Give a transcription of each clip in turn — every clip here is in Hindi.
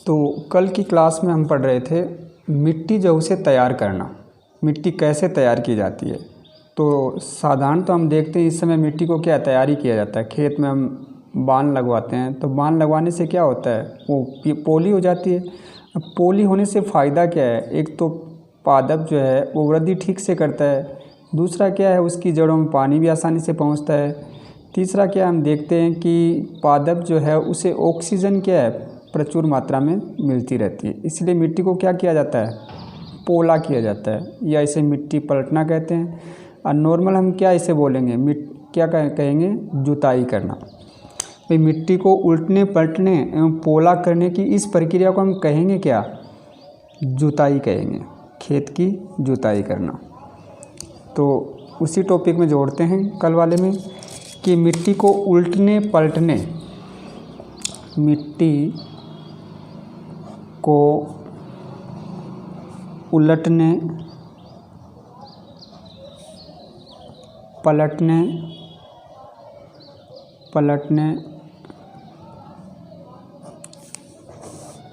तो कल की क्लास में हम पढ़ रहे थे मिट्टी जो उसे तैयार करना, मिट्टी कैसे तैयार की जाती है। तो साधारण तो हम देखते हैं इस समय मिट्टी को क्या तैयारी किया जाता है, खेत में हम बांध लगवाते हैं। तो बांध लगवाने से क्या होता है, वो पोली हो जाती है। अब पोली होने से फ़ायदा क्या है, एक तो पादप जो है वो वृद्धि ठीक से करता है, दूसरा क्या है उसकी जड़ों में पानी भी आसानी से पहुंचता है, तीसरा क्या हम देखते हैं कि पादप जो है उसे ऑक्सीजन क्या है प्रचुर मात्रा में मिलती रहती है। इसलिए मिट्टी को क्या किया जाता है, पोला किया जाता है, या इसे मिट्टी पलटना कहते हैं। और नॉर्मल हम क्या इसे बोलेंगे, क्या कहेंगे, जुताई करना। भाई मिट्टी को उल्टने पलटने एवं पोला करने की इस प्रक्रिया को हम कहेंगे क्या, जुताई कहेंगे, खेत की जुताई करना। तो उसी टॉपिक में जोड़ते हैं कल वाले में कि मिट्टी को उल्टने पलटने, मिट्टी को उलटने पलटने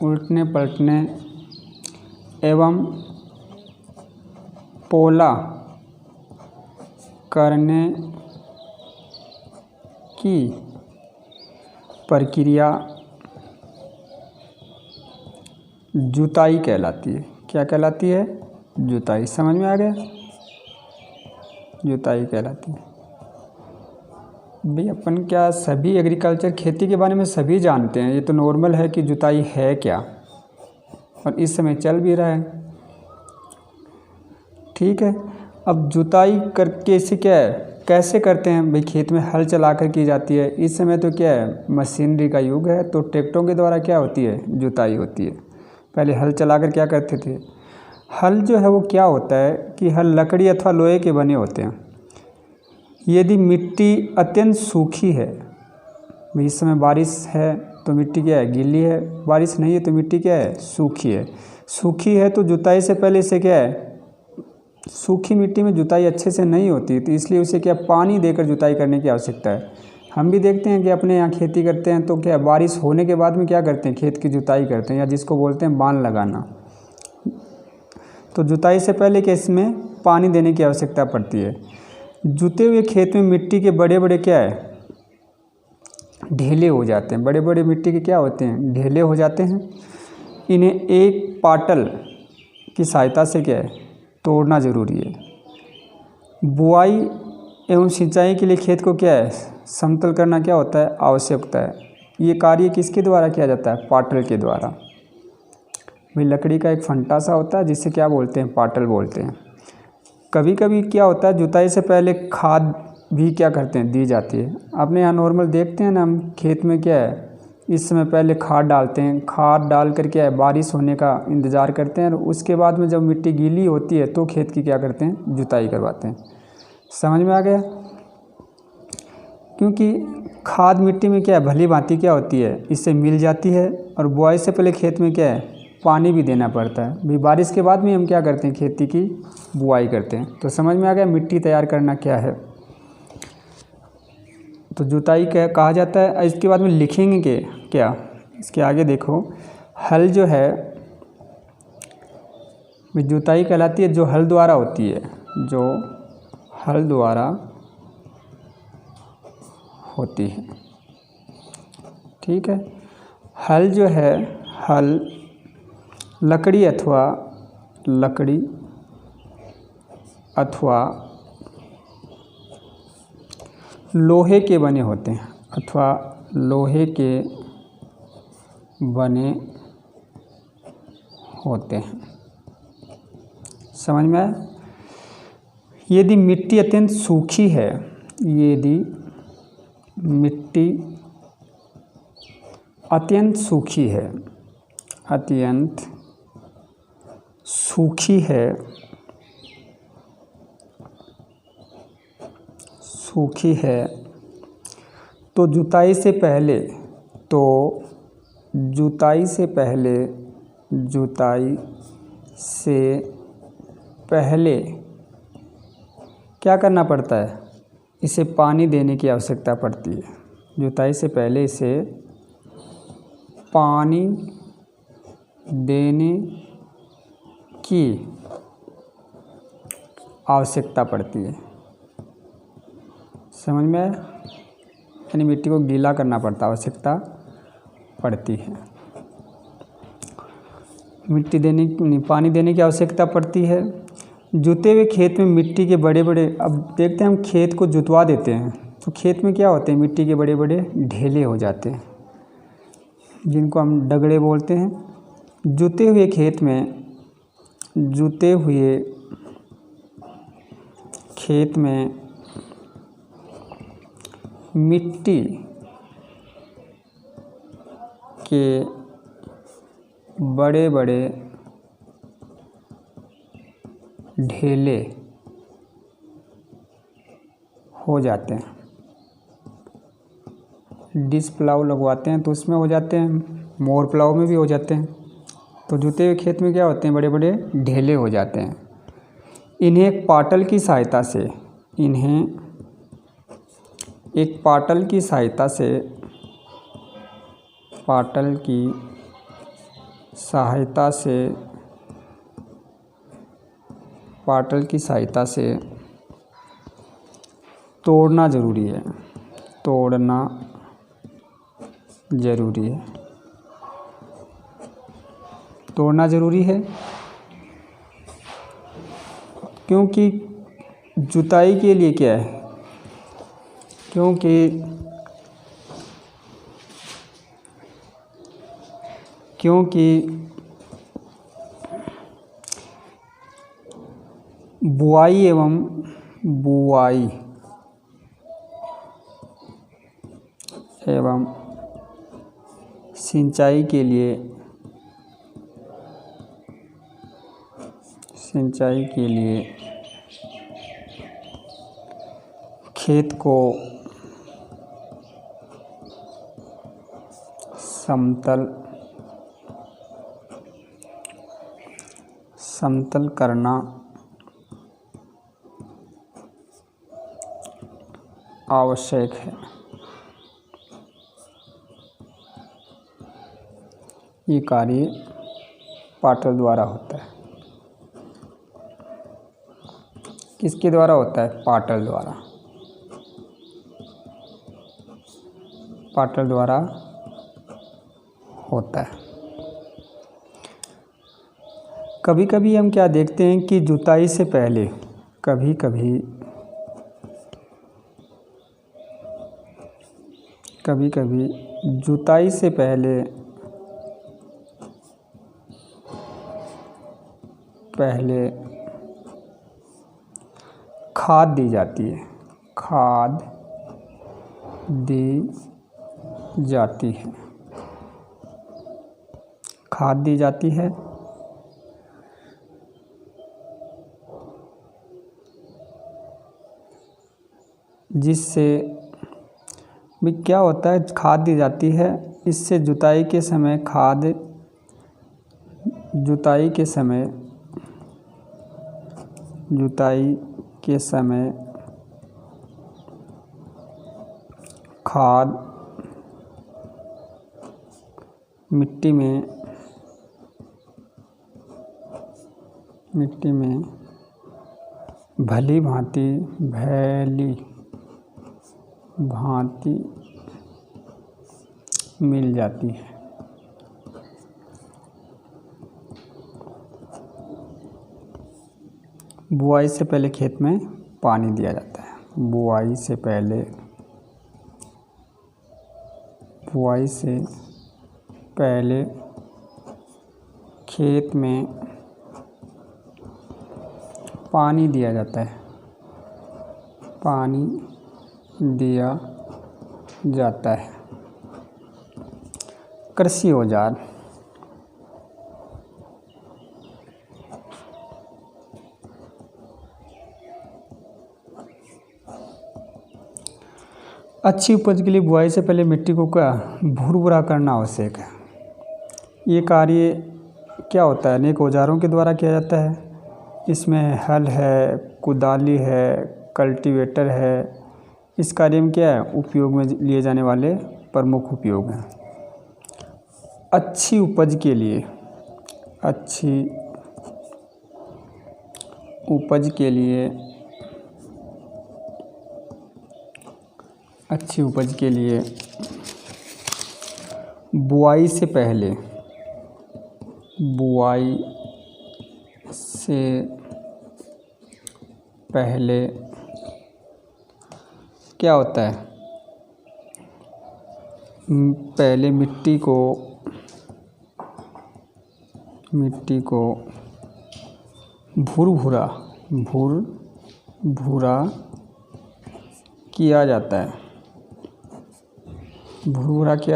उल्टने पलटने एवं पोला करने की प्रक्रिया जुताई कहलाती है। क्या कहलाती है, जुताई। समझ में आ गया, जुताई कहलाती है। भाई अपन क्या सभी एग्रीकल्चर खेती के बारे में सभी जानते हैं, ये तो नॉर्मल है कि जुताई है क्या, और इस समय चल भी रहा है। ठीक है, अब जुताई करके इसे क्या है, कैसे करते हैं, भाई खेत में हल चला कर की जाती है। इस समय तो क्या है मशीनरी का युग है, तो ट्रैक्टरों के द्वारा क्या होती है, जुताई होती है। पहले हल चला कर क्या करते थे, हल जो है वो क्या होता है कि हल लकड़ी अथवा लोहे के बने होते हैं। यदि मिट्टी अत्यंत सूखी है, इस समय बारिश है तो मिट्टी क्या है, गीली है, बारिश नहीं है तो मिट्टी क्या है, सूखी है। सूखी है तो जुताई से पहले इसे क्या है, सूखी मिट्टी में जुताई अच्छे से नहीं होती, तो इसलिए उसे क्या पानी देकर जुताई करने की आवश्यकता है। हम भी देखते हैं कि अपने यहाँ खेती करते हैं तो क्या बारिश होने के बाद में क्या करते हैं, खेत की जुताई करते हैं, या जिसको बोलते हैं बांध लगाना। तो जुताई से पहले क्या इसमें पानी देने की आवश्यकता पड़ती है। जुते हुए खेत में मिट्टी के बड़े बड़े क्या है, ढेले हो जाते हैं। बड़े बड़े मिट्टी के क्या होते हैं, ढेले हो जाते हैं। इन्हें एक पाटल की सहायता से क्या है, तोड़ना ज़रूरी है। बुआई एवं सिंचाई के लिए खेत को क्या है, समतल करना क्या होता है, आवश्यकता है। ये कार्य किसके द्वारा किया जाता है, पाटल के द्वारा। भाई लकड़ी का एक फंटा सा होता है जिससे क्या बोलते हैं, पाटल बोलते हैं। कभी कभी क्या होता है, जुताई से पहले खाद भी क्या करते हैं, दी जाती है। अपने यहाँ नॉर्मल देखते हैं ना, हम खेत में क्या है इस समय पहले खाद डालते हैं। खाद डाल कर क्या है बारिश होने का इंतज़ार करते हैं, और उसके बाद में जब मिट्टी गीली होती है तो खेत की क्या करते हैं, जुताई करवाते हैं। समझ में आ गया, क्योंकि खाद मिट्टी में क्या है भली भांति क्या होती है, इससे मिल जाती है। और बुआई से पहले खेत में क्या है, पानी भी देना पड़ता है। भाई बारिश के बाद में हम क्या करते हैं, खेती की बुआई करते हैं। तो समझ में आ गया मिट्टी तैयार करना क्या है, तो जुताई कहा जाता है। इसके बाद में लिखेंगे क्या, इसके आगे देखो, हल जो है जुताई कहलाती है, जो हल द्वारा होती है, जो हल द्वारा होती है। ठीक है, हल जो है, हल लकड़ी अथवा लोहे के बने होते हैं, अथवा लोहे के बने होते हैं। समझ में आया। यदि मिट्टी अत्यंत सूखी है, यदि मिट्टी अत्यंत सूखी है, अत्यंत सूखी है, सूखी है, तो जुताई से पहले क्या करना पड़ता है, इसे पानी देने की आवश्यकता पड़ती है। जुताई से पहले इसे पानी देने की आवश्यकता पड़ती है। समझ में आया? यानी मिट्टी को गीला करना पड़ता, आवश्यकता पड़ती है। पानी देने की आवश्यकता पड़ती है। जुते हुए खेत में मिट्टी के बड़े बड़े, अब देखते हैं हम खेत को जुतवा देते हैं तो खेत में क्या होते हैं, मिट्टी के बड़े बड़े ढेले हो जाते हैं जिनको हम डगड़े बोलते हैं। जुते हुए खेत में मिट्टी के बड़े बड़े ढेले हो जाते हैं। डिस प्लाव लगवाते हैं तो उसमें हो जाते हैं, मोर प्लाव में भी हो जाते हैं। तो जुते हुए खेत में क्या होते हैं, बड़े बड़े ढेले हो जाते हैं। इन्हें एक पाटल की सहायता से तोड़ना ज़रूरी है। क्योंकि जुताई के लिए क्या है, क्योंकि बुआई एवं सिंचाई के लिए खेत को समतल करना आवश्यक है। ये कार्य पाटल द्वारा होता है। किसके द्वारा होता है? पाटल द्वारा होता है। कभी कभी हम क्या देखते हैं कि जुताई से पहले कभी जुताई से पहले खाद दी जाती है। जिससे भी क्या होता है, खाद दी जाती है। इससे जुताई के समय खाद मिट्टी में भली भांति मिल जाती है। बुआई से पहले खेत में पानी दिया जाता है। बुआई से पहले खेत में पानी दिया जाता है। कृषि औजार। अच्छी उपज के लिए बुआई से पहले मिट्टी को भुरभुरा करना आवश्यक है। ये कार्य क्या होता है, अनेक औजारों के द्वारा किया जाता है। इसमें हल है, कुदाली है, कल्टीवेटर है। इस कार्य में क्या है, उपयोग में लिए जाने वाले प्रमुख उपयोग हैं। अच्छी उपज के लिए अच्छी उपज के लिए बुआई से पहले क्या होता है? पहले मिट्टी को भूरा किया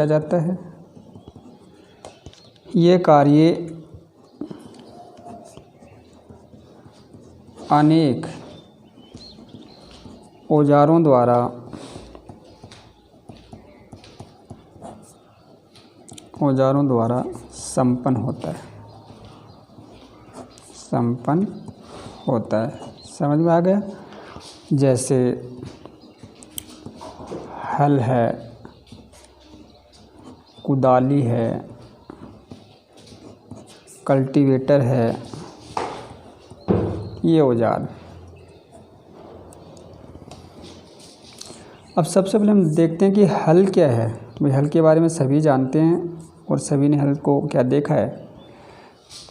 जाता है। ये कार्य अनेक औजारों द्वारा संपन्न होता है। समझ में आ गया? जैसे हल है, कुदाली है, कल्टीवेटर है, ये औजार। अब सबसे पहले हम देखते हैं कि हल क्या है। भाई हल के बारे में सभी जानते हैं और सभी ने हल को क्या देखा है।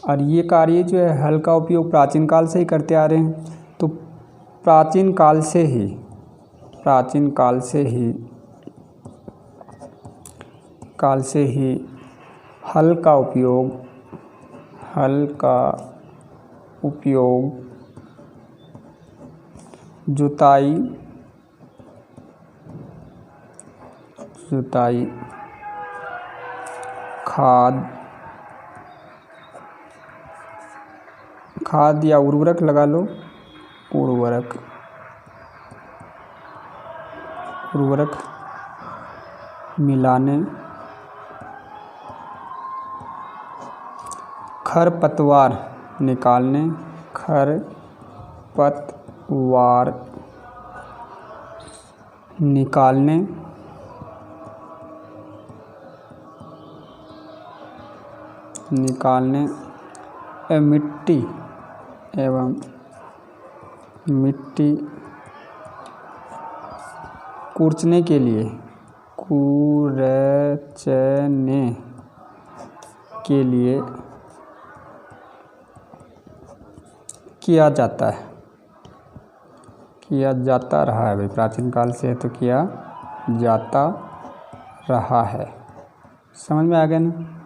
और ये कार्य जो है हल का उपयोग प्राचीन काल से ही करते आ रहे हैं। तो प्राचीन काल से ही हल का उपयोग जुताई, खाद या उर्वरक लगा लो, उर्वरक मिलाने, खरपतवार निकालने, मिट्टी कूचने के लिए किया जाता रहा है। भाई प्राचीन काल से तो किया जाता रहा है। समझ में आ गया ना?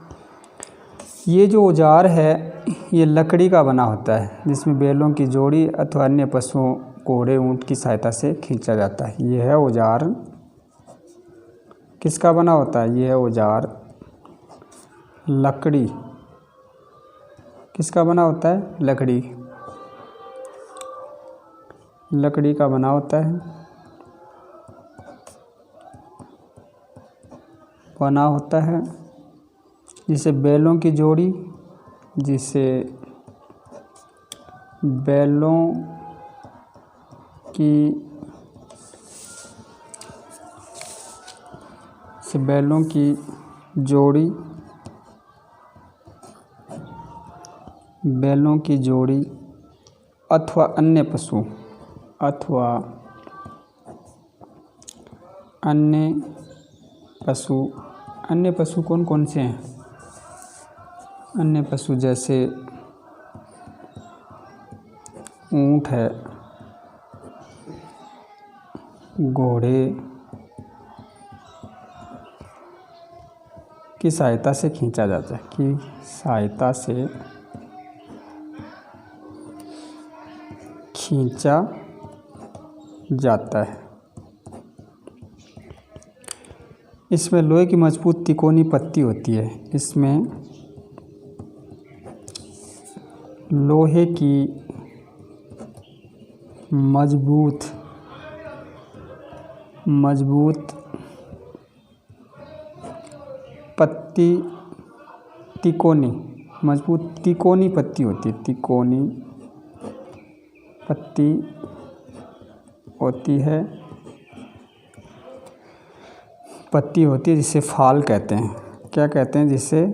ये जो औजार है ये लकड़ी का बना होता है, जिसमें बैलों की जोड़ी अथवा अन्य पशुओं, घोड़े, ऊंट की सहायता से खींचा जाता है। यह औजार किसका बना होता है? यह औजार लकड़ी किसका बना होता है? लकड़ी का बना होता है। जिसे बैलों की जोड़ी बैलों की जोड़ी अथवा अन्य पशु कौन कौन से हैं? अन्य पशु जैसे ऊंट है, घोड़े की सहायता से खींचा जाता है, खींचा जाता है। इसमें लोहे की मजबूत तिकोनी पत्ती होती है। इसमें लोहे की मजबूत पत्ती तिकोनी पत्ती होती है। तिकोनी पत्ती होती है जिसे फाल कहते हैं। क्या कहते हैं? जिसे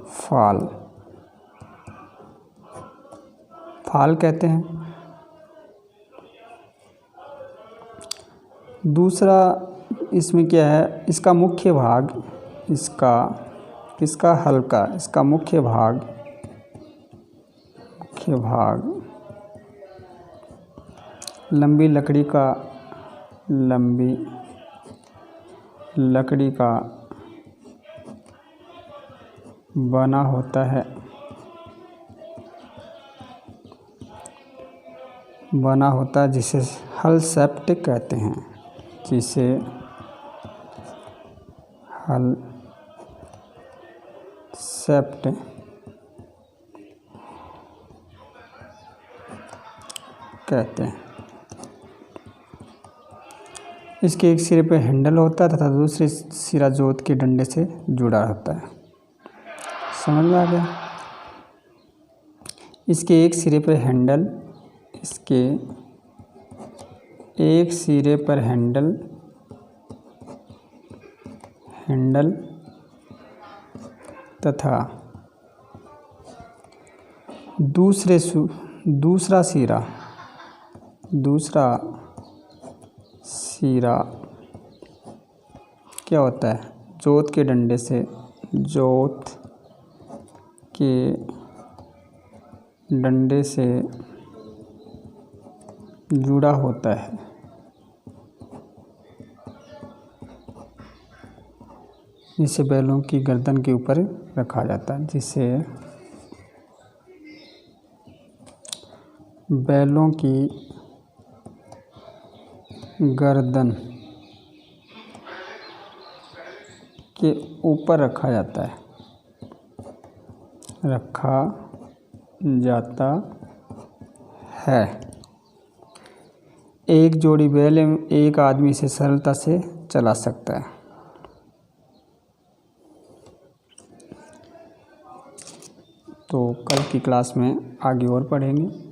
फाल। फाल कहते हैं। दूसरा इसमें क्या है, इसका मुख्य भाग, इसका हल्का, इसका मुख्य भाग लंबी लकड़ी का बना होता है, जिसे हल सेप्ट कहते हैं, जिसे हल सेप्ट कहते हैं। इसके एक सिरे पे हैंडल होता है तथा दूसरे सिरा जोत के डंडे से जुड़ा होता है। समझ में आ गया? इसके एक सिरे पर हैंडल, तथा दूसरा सिरा क्या होता है, जोत के डंडे से जुड़ा होता है। जिसे बैलों की गर्दन के ऊपर रखा जाता है, जिसे बैलों की गर्दन के ऊपर रखा जाता है। एक जोड़ी बैल एक आदमी से सरलता से चला सकता है। तो कल की क्लास में आगे और पढ़ेंगे।